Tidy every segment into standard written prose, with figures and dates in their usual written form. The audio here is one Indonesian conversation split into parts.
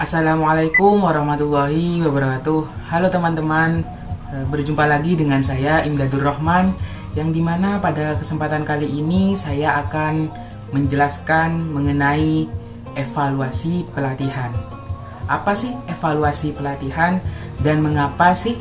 Assalamualaikum warahmatullahi wabarakatuh. Halo teman-teman, berjumpa lagi dengan saya Imdadur Rahman, yang dimana pada kesempatan kali ini saya akan menjelaskan mengenai evaluasi pelatihan. Apa sih evaluasi pelatihan dan mengapa sih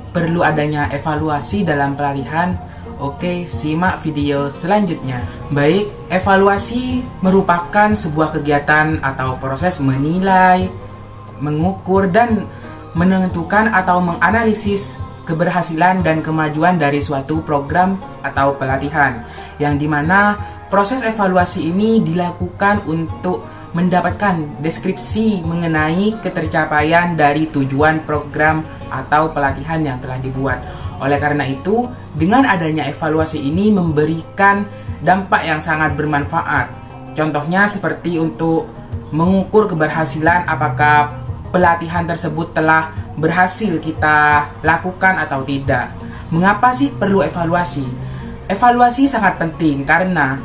perlu adanya evaluasi dalam pelatihan? Oke, simak video selanjutnya. Baik, evaluasi merupakan sebuah kegiatan atau proses menilai, mengukur, dan menentukan atau menganalisis keberhasilan dan kemajuan dari suatu program atau pelatihan, yang dimana proses evaluasi ini dilakukan untuk mendapatkan deskripsi mengenai ketercapaian dari tujuan program atau pelatihan yang telah dibuat. Oleh karena itu, dengan adanya evaluasi ini memberikan dampak yang sangat bermanfaat. Contohnya seperti untuk mengukur keberhasilan apakah pelatihan tersebut telah berhasil kita lakukan atau tidak. Mengapa sih perlu evaluasi? Evaluasi sangat penting karena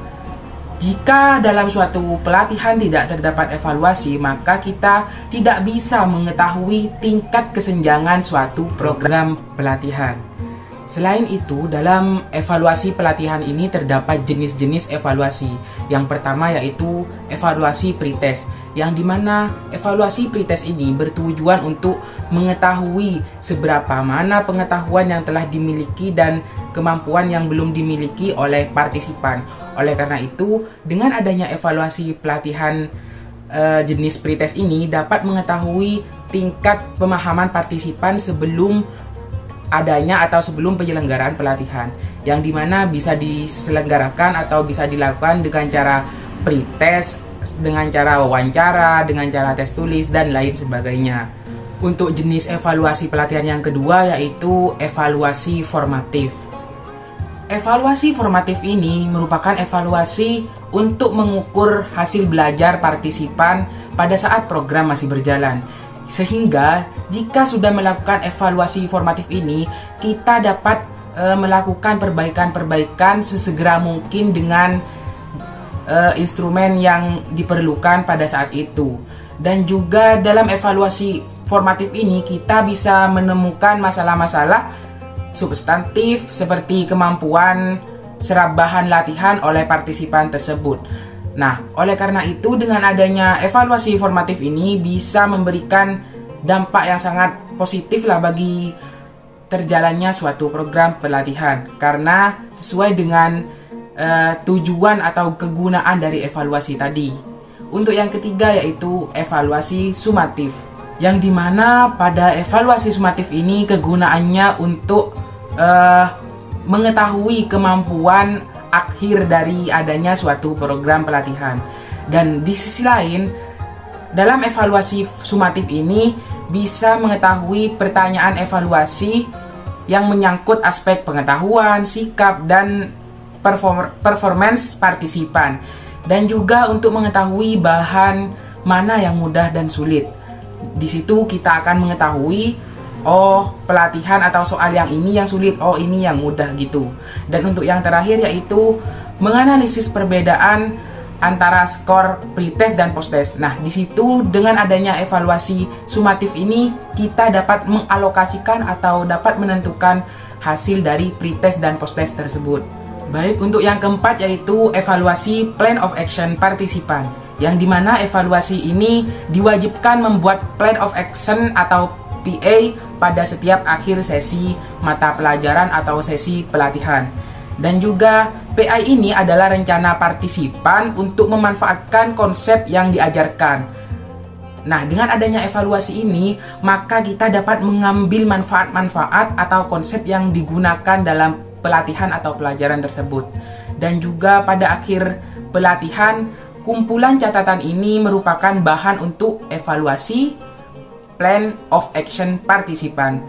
jika dalam suatu pelatihan tidak terdapat evaluasi, maka kita tidak bisa mengetahui tingkat kesenjangan suatu program pelatihan. Selain itu, dalam evaluasi pelatihan ini terdapat jenis-jenis evaluasi. Yang pertama yaitu evaluasi pretest, yang dimana evaluasi pretest ini bertujuan untuk mengetahui seberapa mana pengetahuan yang telah dimiliki dan kemampuan yang belum dimiliki oleh partisipan. Oleh karena itu, dengan adanya evaluasi pelatihan jenis pretest ini dapat mengetahui tingkat pemahaman partisipan sebelum adanya atau sebelum penyelenggaraan pelatihan, yang dimana bisa diselenggarakan atau bisa dilakukan dengan cara pretest, dengan cara wawancara, dengan cara tes tulis, dan lain sebagainya. Untuk jenis evaluasi pelatihan yang kedua yaitu evaluasi formatif. Evaluasi formatif ini merupakan evaluasi untuk mengukur hasil belajar partisipan pada saat program masih berjalan. Sehingga jika sudah melakukan evaluasi formatif ini, kita dapat melakukan perbaikan-perbaikan sesegera mungkin dengan instrumen yang diperlukan pada saat itu. Dan juga dalam evaluasi formatif ini kita bisa menemukan masalah-masalah substantif seperti kemampuan serap bahan latihan oleh partisipan tersebut. Nah, oleh karena itu dengan adanya evaluasi formatif ini bisa memberikan dampak yang sangat positif lah bagi terjalannya suatu program pelatihan, karena sesuai dengan tujuan atau kegunaan dari evaluasi tadi. Untuk yang ketiga yaitu evaluasi sumatif, yang dimana pada evaluasi sumatif ini kegunaannya untuk mengetahui kemampuan akhir dari adanya suatu program pelatihan. Dan di sisi lain, dalam evaluasi sumatif ini bisa mengetahui pertanyaan evaluasi yang menyangkut aspek pengetahuan, sikap, dan performance partisipan, dan juga untuk mengetahui bahan mana yang mudah dan sulit. Di situ kita akan mengetahui pelatihan atau soal yang ini yang sulit, ini yang mudah gitu. Dan untuk yang terakhir yaitu menganalisis perbedaan antara skor pretest dan posttest. Nah, di situ dengan adanya evaluasi sumatif ini kita dapat mengalokasikan atau dapat menentukan hasil dari pretest dan posttest tersebut. Baik, untuk yang keempat yaitu evaluasi plan of action partisipan, yang dimana evaluasi ini diwajibkan membuat plan of action atau PA pada setiap akhir sesi mata pelajaran atau sesi pelatihan. Dan juga PA ini adalah rencana partisipan untuk memanfaatkan konsep yang diajarkan. Nah, dengan adanya evaluasi ini, maka kita dapat mengambil manfaat-manfaat atau konsep yang digunakan dalam pelatihan atau pelajaran tersebut. Dan juga pada akhir pelatihan, kumpulan catatan ini merupakan bahan untuk evaluasi plan of action partisipan.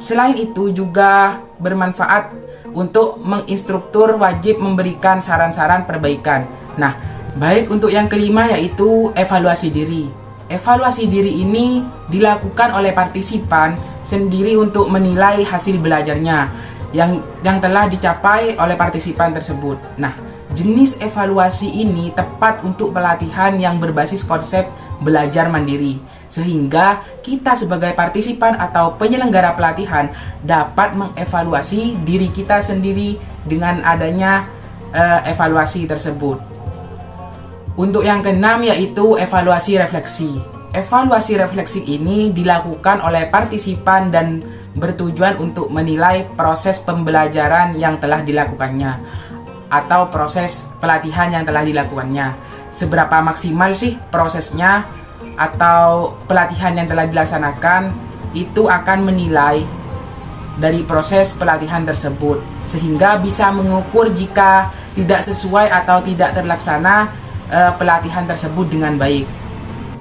Selain itu juga bermanfaat untuk menginstruktur wajib memberikan saran-saran perbaikan. Nah, baik, untuk yang kelima yaitu evaluasi diri. Evaluasi diri ini dilakukan oleh partisipan sendiri untuk menilai hasil belajarnya yang telah dicapai oleh partisipan tersebut. Nah, jenis evaluasi ini tepat untuk pelatihan yang berbasis konsep belajar mandiri, sehingga kita sebagai partisipan atau penyelenggara pelatihan dapat mengevaluasi diri kita sendiri dengan adanya evaluasi tersebut. Untuk yang keenam yaitu evaluasi refleksi. Evaluasi refleksi ini dilakukan oleh partisipan dan bertujuan untuk menilai proses pembelajaran yang telah dilakukannya atau proses pelatihan yang telah dilakukannya. Seberapa maksimal sih prosesnya atau pelatihan yang telah dilaksanakan, itu akan menilai dari proses pelatihan tersebut, sehingga bisa mengukur jika tidak sesuai atau tidak terlaksana pelatihan tersebut dengan baik.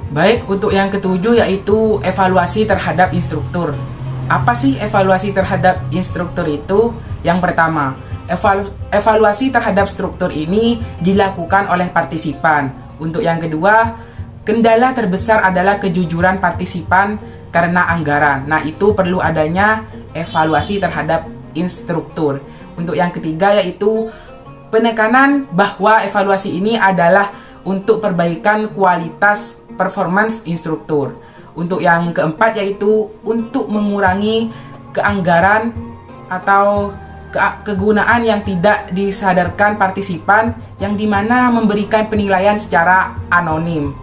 Baik, untuk yang ketujuh yaitu evaluasi terhadap instruktur. Apa sih evaluasi terhadap instruktur itu? Yang pertama, evaluasi terhadap struktur ini dilakukan oleh partisipan. Untuk yang kedua, kendala terbesar adalah kejujuran partisipan karena anggaran. Nah, itu perlu adanya evaluasi terhadap instruktur. Untuk yang ketiga yaitu penekanan bahwa evaluasi ini adalah untuk perbaikan kualitas performance instruktur. Untuk yang keempat yaitu untuk mengurangi keanggaran atau kegunaan yang tidak disadarkan partisipan, yang dimana memberikan penilaian secara anonim.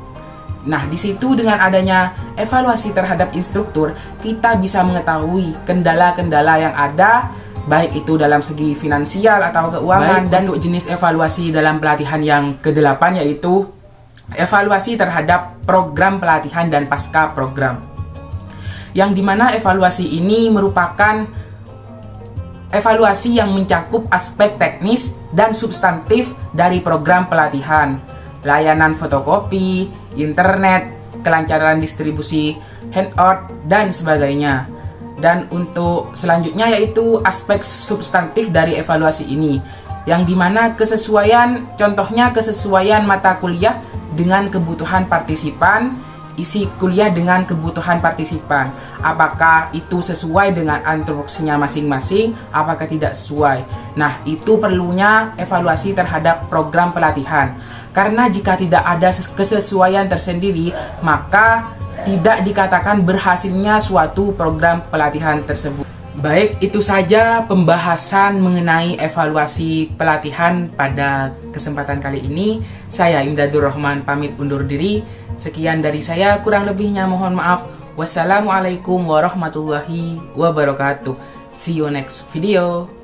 Nah, di situ dengan adanya evaluasi terhadap instruktur, kita bisa mengetahui kendala-kendala yang ada, baik itu dalam segi finansial atau keuangan. Dan untuk jenis evaluasi dalam pelatihan yang ke-8 yaitu evaluasi terhadap program pelatihan dan pasca program, yang dimana evaluasi ini merupakan evaluasi yang mencakup aspek teknis dan substantif dari program pelatihan, layanan fotokopi, internet, kelancaran distribusi handout, dan sebagainya. Dan untuk selanjutnya yaitu aspek substantif dari evaluasi ini, yang dimana contohnya kesesuaian mata kuliah dengan kebutuhan partisipan, isi kuliah dengan kebutuhan partisipan. Apakah itu sesuai dengan antusiasmenya masing-masing, apakah tidak sesuai. Nah, itu perlunya evaluasi terhadap program pelatihan. Karena jika tidak ada kesesuaian tersendiri, maka tidak dikatakan berhasilnya suatu program pelatihan tersebut. Baik, itu saja pembahasan mengenai evaluasi pelatihan pada kesempatan kali ini. Saya Imdadur Rahman pamit undur diri. Sekian dari saya, kurang lebihnya mohon maaf. Wassalamualaikum warahmatullahi wabarakatuh. See you next video.